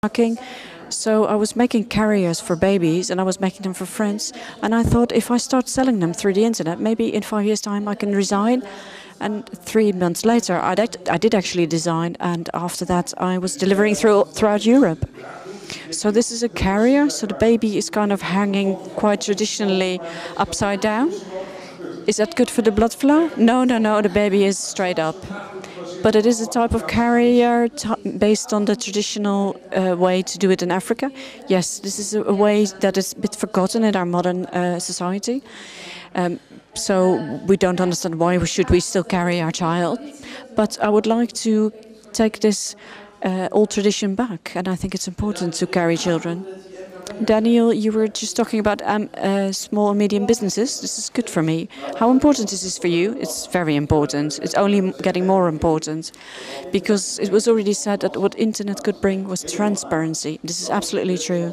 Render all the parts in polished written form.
working. So I was making carriers for babies and I was making them for friends. And I thought if I start selling them through the internet, maybe in 5 years' time I can resign. And 3 months later, I did actually design. And after that, I was delivering throughout Europe. So this is a carrier. So the baby is kind of hanging quite traditionally upside down. Is that good for the blood flow? No, no, no. The baby is straight up. But it is a type of carrier based on the traditional way to do it in Africa. Yes, this is a way that is a bit forgotten in our modern society. So we don't understand why should we still carry our child. But I would like to take this old tradition back, and I think it's important to carry children. Daniel, you were just talking about small and medium businesses. This is good for me. How important is this for you? It's very important. It's only getting more important because it was already said that what internet could bring was transparency. This is absolutely true.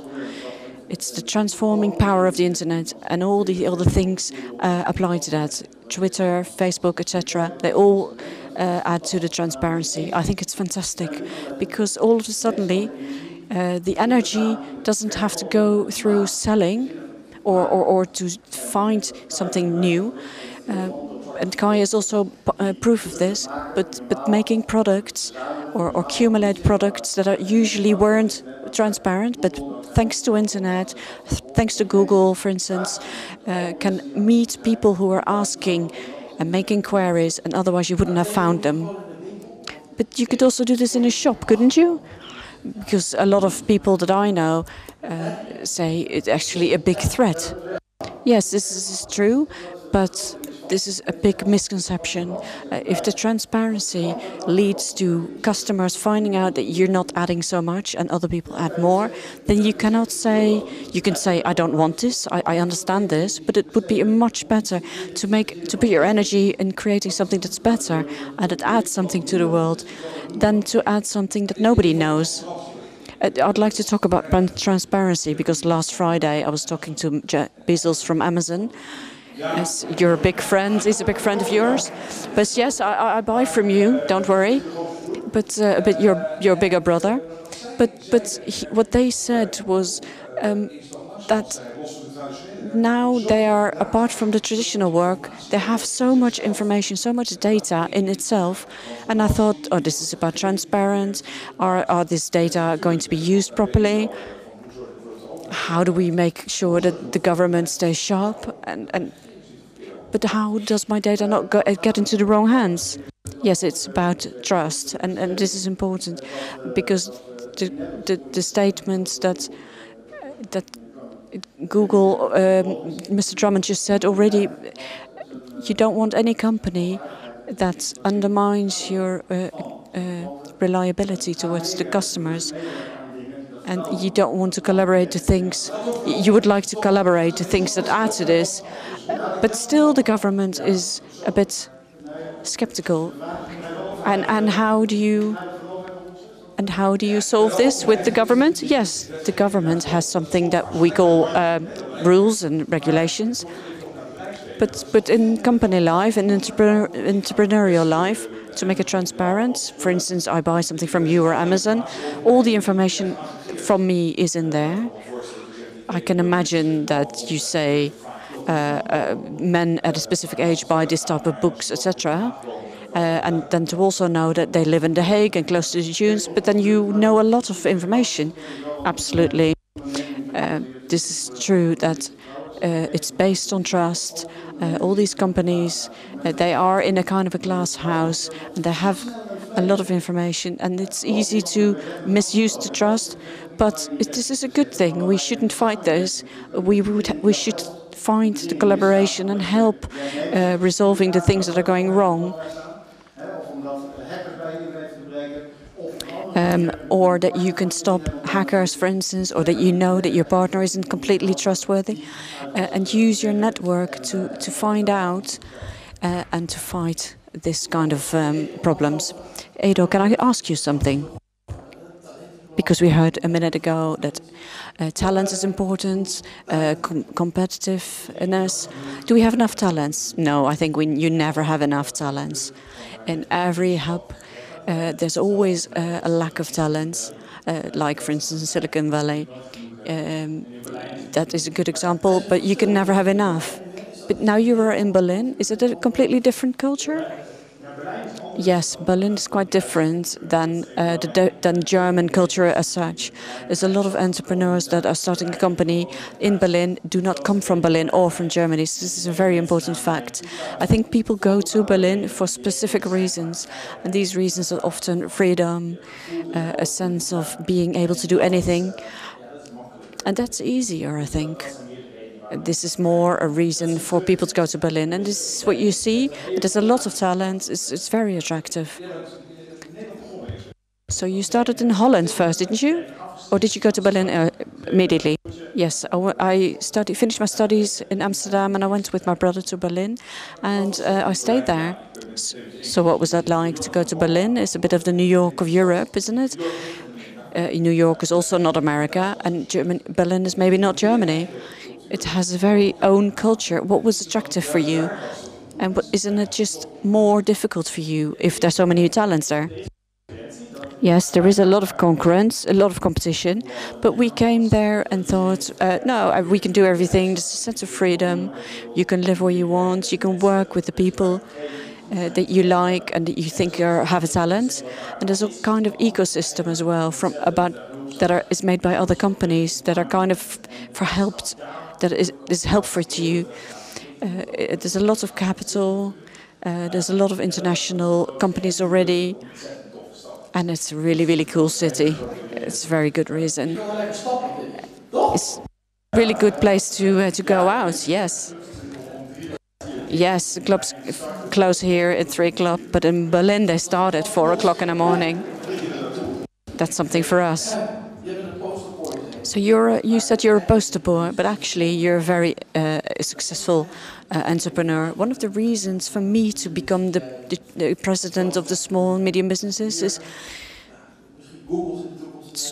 It's the transforming power of the internet, and all the other things apply to that. Twitter, Facebook, etc. They all add to the transparency. I think it's fantastic because all of a sudden the energy doesn't have to go through selling or to find something new. And Kai is also proof of this, but making products or accumulate products that usually weren't transparent, but thanks to internet, thanks to Google, for instance, can meet people who are asking and making queries, and otherwise you wouldn't have found them. But you could also do this in a shop, couldn't you? Because a lot of people that I know say it's actually a big threat. Yes, this is true, but this is a big misconception. If the transparency leads to customers finding out that you're not adding so much and other people add more, then you cannot say, you can say, I don't want this, I understand this, but it would be much better to put your energy in creating something that's better and that adds something to the world than to add something that nobody knows. I'd like to talk about transparency because last Friday I was talking to Bezos from Amazon. Yes, you're a big friend. He's a big friend of yours. But yes, I buy from you. Don't worry. But you're a bigger brother. But what they said was that now they are, apart from the traditional work, they have so much information, so much data in itself. And I thought, oh, this is about transparent. Are this data going to be used properly? How do we make sure that the government stays sharp? But how does my data not get into the wrong hands? Yes, it's about trust, and this is important because the statements that Google, Mr. Drummond just said already, you don't want any company that undermines your reliability towards the customers. And you don't want to collaborate to things, you would like to collaborate to things that add to this. But still the government is a bit skeptical. And how do you solve this with the government? Yes, the government has something that we call rules and regulations. But in company life, in entrepreneurial life, to make it transparent, for instance, I buy something from you or Amazon, all the information from me is in there. I can imagine that you say men at a specific age buy this type of books, etc. And then to also know that they live in The Hague and close to the dunes, but then you know a lot of information. Absolutely. This is true that it's based on trust. All these companies, they are in a kind of a glass house, and they have a lot of information, and it's easy to misuse the trust. But this is a good thing. We shouldn't fight this. We should find the collaboration and help resolving the things that are going wrong. Or that you can stop hackers, for instance, or that you know that your partner isn't completely trustworthy, and use your network to find out and to fight this kind of problems. Edial, can I ask you something? Because we heard a minute ago that talent is important, competitiveness. Do we have enough talents? No, I think you never have enough talents. In every hub, there's always a lack of talents. like for instance in Silicon Valley. That is a good example, but you can never have enough. But now you are in Berlin. Is it a completely different culture? Yes, Berlin is quite different than German culture as such. There's a lot of entrepreneurs that are starting a company in Berlin do not come from Berlin or from Germany. So this is a very important fact. I think people go to Berlin for specific reasons, and these reasons are often freedom, a sense of being able to do anything, and that's easier, I think. This is more a reason for people to go to Berlin. And this is what you see. There's a lot of talent. It's very attractive. So you started in Holland first, didn't you? Or did you go to Berlin immediately? Yes, I finished my studies in Amsterdam and I went with my brother to Berlin. And I stayed there. So what was that like to go to Berlin? It's a bit of the New York of Europe, isn't it? New York is also not America. And Berlin is maybe not Germany. It has a very own culture. What was attractive for you? And isn't it just more difficult for you if there's so many talents there? Yes, there is a lot of concurrence, a lot of competition. But we came there and thought, no, we can do everything. There's a sense of freedom. You can live where you want. You can work with the people that you like and that you think have a talent. And there's a kind of ecosystem as well is made by other companies that are kind of that is helpful to you. There's a lot of capital, there's a lot of international companies already, and it's a really, really cool city. It's a very good reason. It's a really good place to go out, yes. Yes, the clubs close here at 3 o'clock, but in Berlin they start at 4 o'clock in the morning. That's something for us. So you said you're a poster boy, but actually you're a very successful entrepreneur. One of the reasons for me to become the president of the small and medium businesses is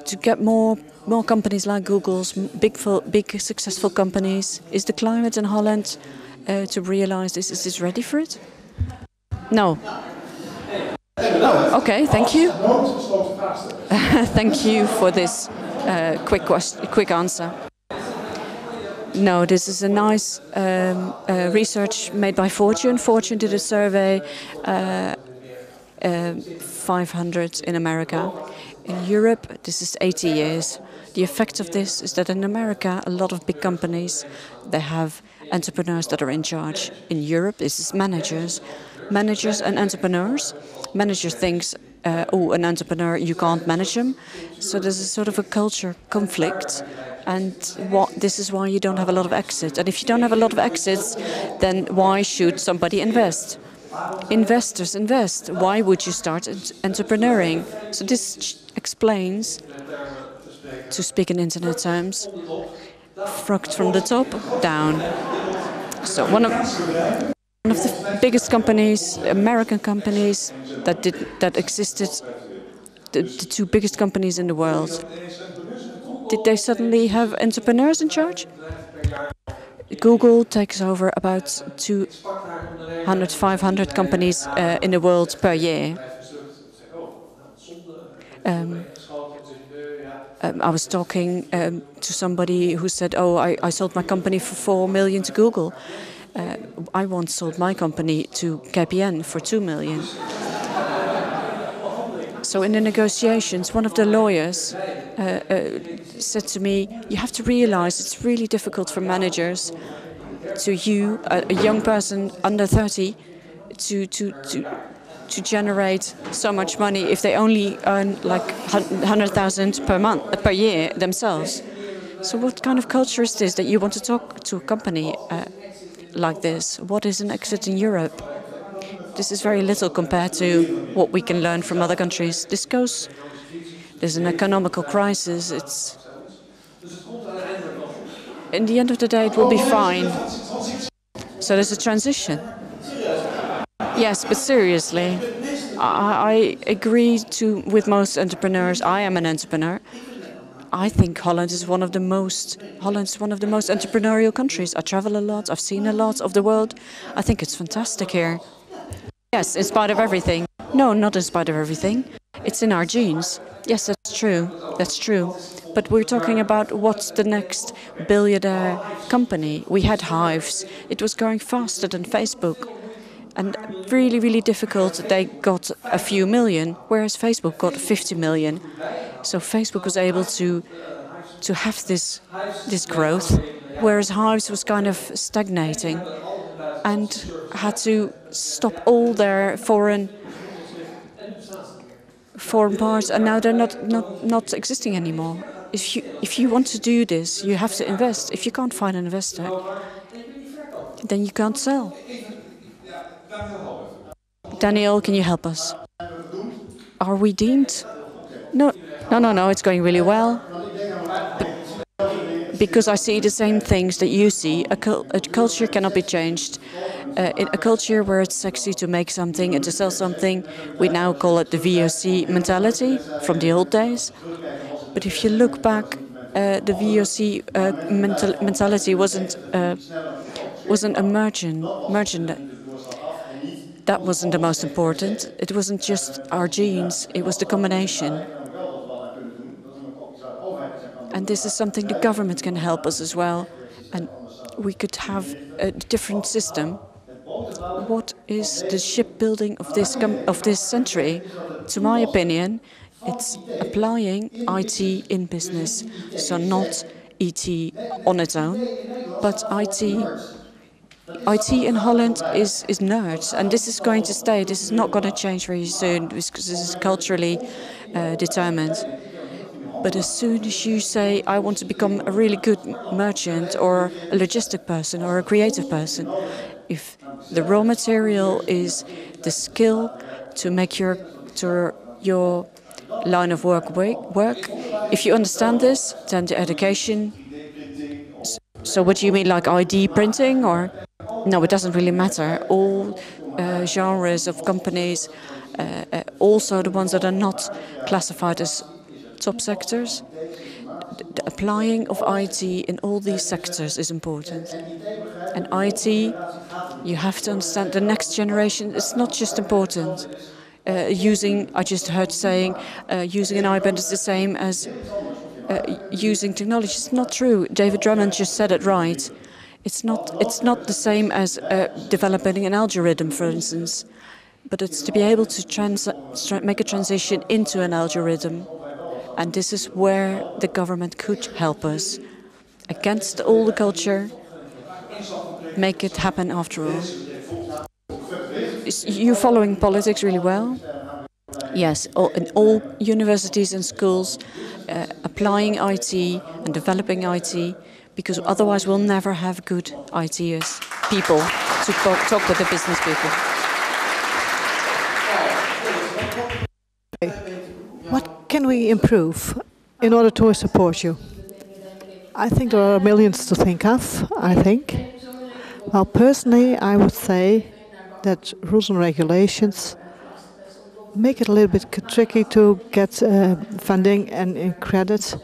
to get more companies like Google's, big successful companies. Is the climate in Holland to realize this? Is this ready for it? No. Oh, okay, thank you. Thank you for this quick answer. No, this is a nice research made by Fortune. Fortune did a survey, 500 in America. In Europe, this is 80 years. The effect of this is that in America, a lot of big companies, they have entrepreneurs that are in charge. In Europe, this is managers and entrepreneurs. Manager thinks, an entrepreneur, you can't manage him. So there's a sort of a culture conflict. And this is why you don't have a lot of exits. And if you don't have a lot of exits, then why should somebody invest? Investors invest. Why would you start entrepreneuring? So this explains, to speak in internet terms, from the top down. So one of the biggest companies, American companies that existed, the 2 biggest companies in the world, did they suddenly have entrepreneurs in charge? Google takes over about 200, 500 companies in the world per year. I was talking to somebody who said, I sold my company for 4 million to Google. I once sold my company to KPN for 2 million. So in the negotiations, one of the lawyers said to me, you have to realize it's really difficult for managers, a young person under 30, to generate so much money if they only earn like 100,000 per year themselves. So what kind of culture is this that you want to talk to a company like this? What is an exit in Europe? This is very little compared to what we can learn from other countries. There's an economical crisis. In the end of the day, it will be fine. So there's a transition. Yes, but seriously, I agree with most entrepreneurs. I am an entrepreneur. I think Holland is one of the most entrepreneurial countries. I travel a lot. I've seen a lot of the world. I think it's fantastic here. Yes, in spite of everything. No, not in spite of everything. It's in our genes. Yes, that's true. That's true. But we're talking about what's the next billionaire company. We had Hives. It was going faster than Facebook. And really, really difficult. They got a few million, whereas Facebook got 50 million. So Facebook was able to have this growth, whereas Hives was kind of stagnating and had to stop all their foreign parts, and now they're not existing anymore. If you want to do this, you have to invest. If you can't find an investor, then you can't sell. Daniel, can you help us? Are we deemed? No, it's going really well. Because I see the same things that you see. A culture cannot be changed. In a culture where it's sexy to make something and to sell something, we now call it the VOC mentality from the old days. But if you look back, the VOC mentality wasn't a merchant. That wasn't the most important. It wasn't just our genes, it was the combination. And this is something the government can help us as well. And we could have a different system. What is the shipbuilding of this century? To my opinion, it's applying IT in business. So not IT on its own, but IT in Holland is nerds, and this is going to stay. This is not going to change very soon because this is culturally determined. But as soon as you say, I want to become a really good merchant or a logistic person or a creative person, if the raw material is the skill to make your line of work, if you understand this, then the education. So what do you mean, like ID printing? Or no, it doesn't really matter. All genres of companies, also the ones that are not classified as top sectors, the applying of IT in all these sectors is important. And IT, you have to understand, the next generation is not just important. I just heard saying, using an iPad is the same as using technology. It's not true. David Drummond just said it right. It's not the same as developing an algorithm, for instance, but it's to be able to make a transition into an algorithm. And this is where the government could help us. Against all the culture, make it happen after all. You're following politics really well? Yes, in all universities and schools, applying IT and developing IT, because otherwise we'll never have good ITers, people, to talk with the business people. What can we improve in order to support you? I think there are millions to think of, Well, personally, I would say that rules and regulations make it a little bit tricky to get funding and credit.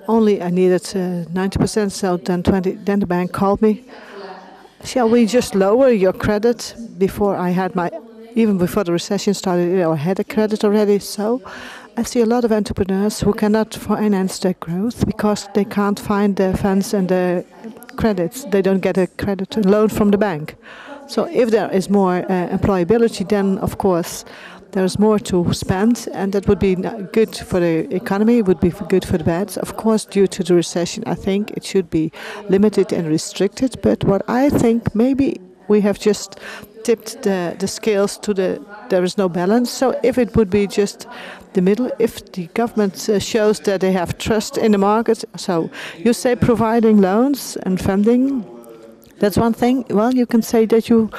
Only I needed 90%, so then the bank called me. Shall we just lower your credit? Even before the recession started, I had a credit already. So I see a lot of entrepreneurs who cannot finance their growth because they can't find the funds and the credits. They don't get a credit loan from the bank. So if there is more employability, then of course there's more to spend, and that would be good for the economy, would be good for the banks. Of course, due to the recession, I think it should be limited and restricted. But what I think, maybe we have just tipped the scales to there is no balance. So if it would be just the middle, if the government shows that they have trust in the market, so you say providing loans and funding, that's one thing. Well, you can say that you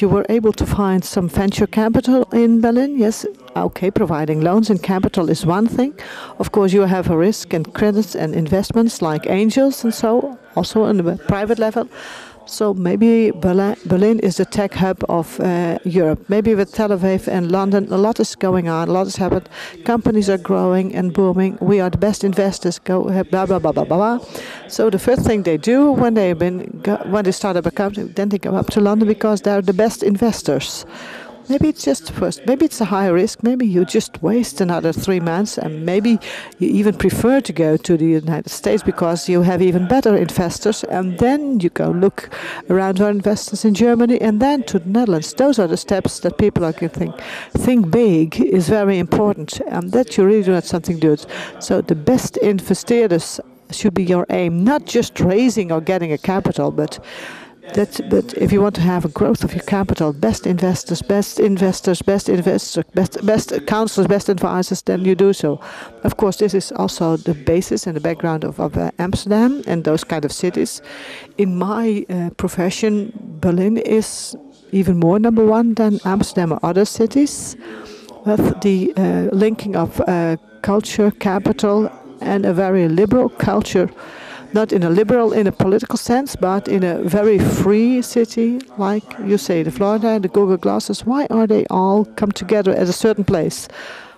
were able to find some venture capital in Berlin. Yes, okay, providing loans and capital is one thing. Of course, you have a risk and credits and investments like angels and so, also on the private level. So maybe Berlin is the tech hub of Europe. Maybe with Tel Aviv and London, a lot is going on, a lot has happened. Companies are growing and booming. We are the best investors. Go blah blah blah blah blah. So the first thing they do when they start up a company, then they go up to London because they're the best investors. Maybe it's just first, maybe it's a high risk, maybe you just waste another 3 months, and maybe you even prefer to go to the United States because you have even better investors, and then you go look around for investors in Germany and then to the Netherlands. Those are the steps that people are going to think. Think big is very important, and that you really do not something good. So the best investeerders should be your aim, not just raising or getting a capital, but if you want to have a growth of your capital, best counselors, best advisors, then you do so. Of course, this is also the basis and the background of Amsterdam and those kind of cities. In my profession, Berlin is even more number one than Amsterdam or other cities, with the linking of culture, capital, and a very liberal culture. Not in a political sense, but in a very free city, like you say, the Florida, the Google Glasses. Why are they all come together at a certain place?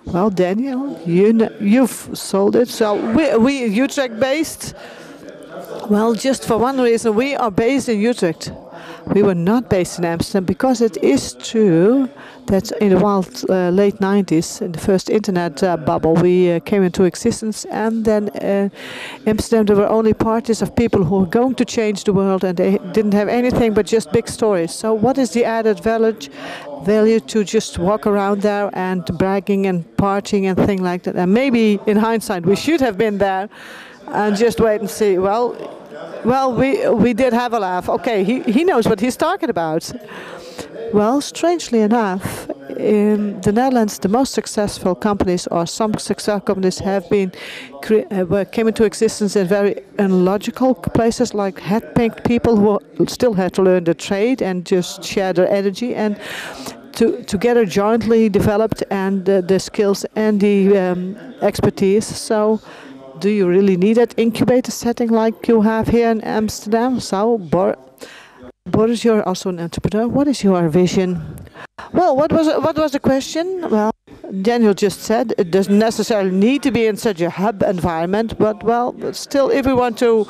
Well, Daniel, you've sold it. So we Utrecht based. Well, just for one reason, we are based in Utrecht. We were not based in Amsterdam, because it is true that in the late 90s, in the first internet bubble, we came into existence, and then in Amsterdam there were only parties of people who were going to change the world, and they didn't have anything but just big stories. So what is the added value to just walk around there and bragging and partying and things like that? And maybe in hindsight we should have been there and just wait and see. Well, we did have a laugh. Okay, he knows what he's talking about. Well, strangely enough, in the Netherlands, the most successful companies, or some successful companies, have been came into existence in very illogical places, like hand-picked people who still had to learn the trade and just share their energy, and together jointly developed and the skills and the expertise. So, do you really need that incubator setting like you have here in Amsterdam? So, Boris, you're also an entrepreneur. What is your vision? Well, what was the question? Well, Daniel just said it doesn't necessarily need to be in such a hub environment, but well, still, if we want to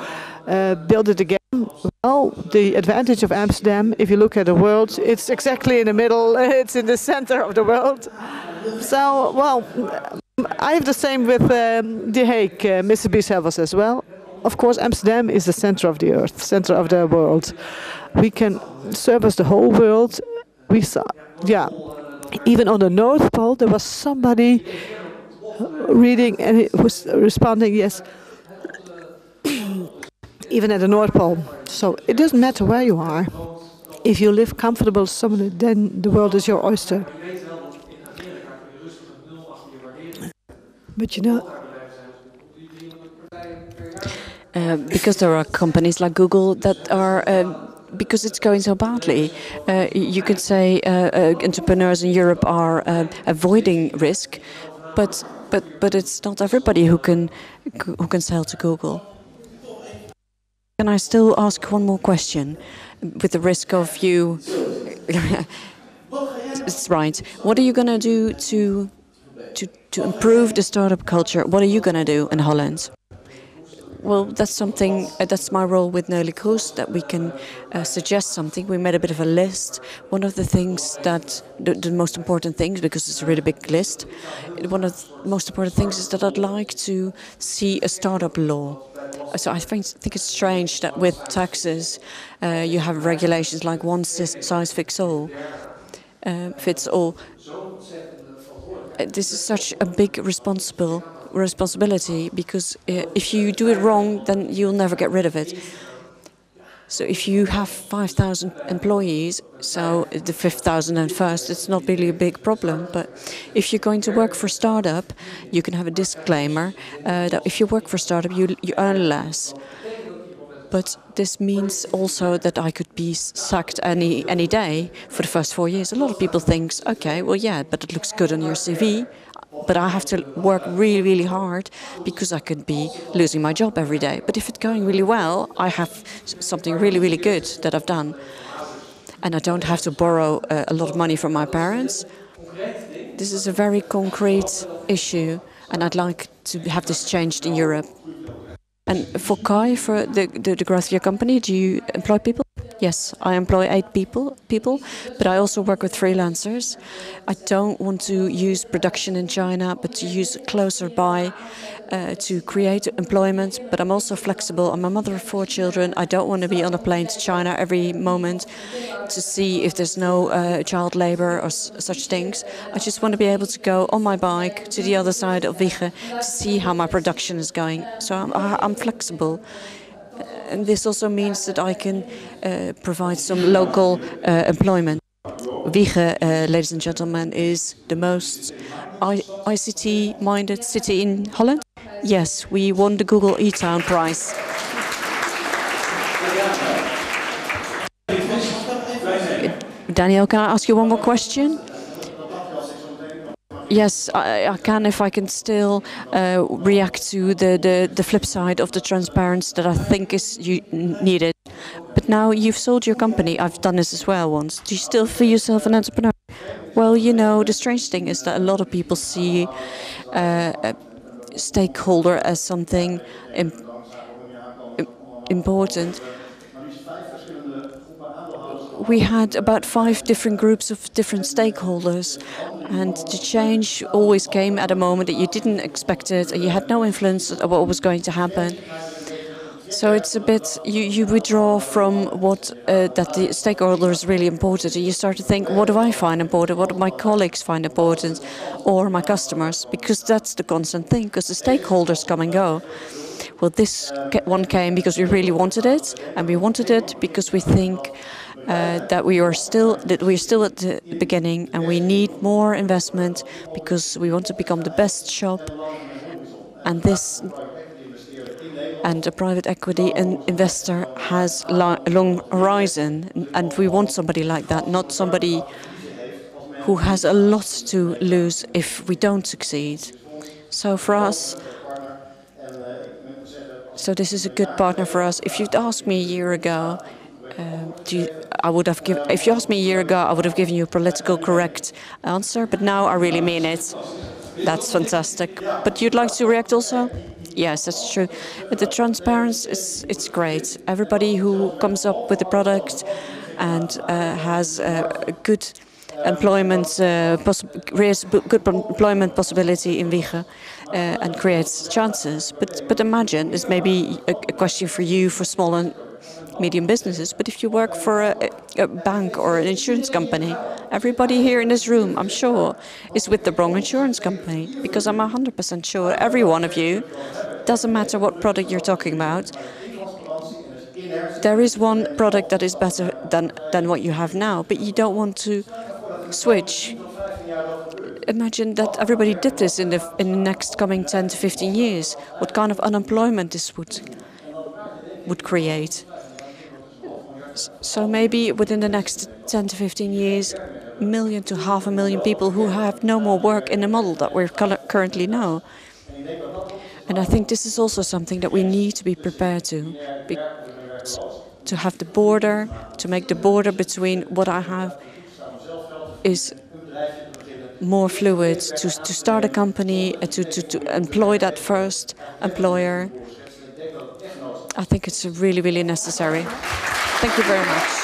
build it again, well, the advantage of Amsterdam, if you look at the world, it's exactly in the middle. It's in the center of the world. So, well, I have the same with The Hague, Mr. Biesheuvel as well. Of course, Amsterdam is the center of the earth, center of the world. We can service the whole world. We saw, yeah, even on the North Pole, there was somebody reading and he was responding, yes, even at the North Pole. So it doesn't matter where you are. If you live comfortable somewhere, then the world is your oyster. But you know, because there are companies like Google that are, because it's going so badly, you could say entrepreneurs in Europe are avoiding risk, but it's not everybody who can sell to Google. Can I still ask one more question, with the risk of you? It's right. What are you going to do to improve the startup culture? What are you going to do in Holland? Well, that's something, that's my role with Neelie Kroes, that we can suggest something. We made a bit of a list. One of the things that, the most important things, because it's a really big list, one of the most important things is that I'd like to see a startup law. So I think it's strange that with taxes you have regulations like one size fits all. This is such a big responsibility, because if you do it wrong, then you'll never get rid of it. So if you have 5,000 employees, so the 5,001st, it's not really a big problem. But if you're going to work for a startup, you can have a disclaimer that if you work for a startup, you earn less. But this means also that I could be sacked any day for the first 4 years. A lot of people think, okay, well, yeah, but it looks good on your CV. But I have to work really, really hard, because I could be losing my job every day. But if it's going really well, I have something really, really good that I've done. And I don't have to borrow a lot of money from my parents. This is a very concrete issue, and I'd like to have this changed in Europe. And for Kai, for the growth of your company, do you employ people? Yes, I employ 8 people, but I also work with freelancers. I don't want to use production in China, but to use closer by to create employment. But I'm also flexible. I'm a mother of 4 children. I don't want to be on a plane to China every moment to see if there's no child labor or such things. I just want to be able to go on my bike to the other side of Wijchen to see how my production is going. So I'm flexible. And this also means that I can provide some local employment. Wijchen, ladies and gentlemen, is the most ICT-minded city in Holland. Yes, we won the Google E-Town Prize. Daniel, can I ask you one more question? Yes, I can, if I can still react to the flip side of the transparency that I think is needed. But now you've sold your company. I've done this as well once. Do you still feel yourself an entrepreneur? Well, you know, the strange thing is that a lot of people see a stakeholder as something important. We had about 5 different groups of different stakeholders, and the change always came at a moment that you didn't expect it, and you had no influence on what was going to happen. So it's a bit, you withdraw from what that the stakeholder is really important, and you start to think, what do I find important, what do my colleagues find important, or my customers, because that's the constant thing, because the stakeholders come and go. Well, this one came because we really wanted it, and we wanted it because we think that we're still at the beginning, and we need more investment because we want to become the best shop. And a private equity investor has a long horizon, and we want somebody like that, not somebody who has a lot to lose if we don't succeed. So for us, so this is a good partner for us. If you'd asked me a year ago, if you asked me a year ago, I would have given you a political correct answer. But now I really mean it. That's fantastic. But you'd like to react also? Yes, that's true. The transparency it's great. Everybody who comes up with a product and has a good employment good employment possibility in Wijchen and creates chances. But imagine, this may be a question for you for small and medium businesses, but if you work for a bank or an insurance company, everybody here in this room, I'm sure, is with the wrong insurance company, because I'm 100% sure every one of you, doesn't matter what product you're talking about, there is one product that is better than what you have now, but you don't want to switch. Imagine that everybody did this in the next coming 10 to 15 years. What kind of unemployment this would create. So maybe within the next 10 to 15 years, 1 million to 500,000 people who have no more work in the model that we currently know. And I think this is also something that we need to be prepared to have the border, to make the border between what I have is more fluid, to start a company, to employ that first employer. I think it's really, really necessary. Thank you very much.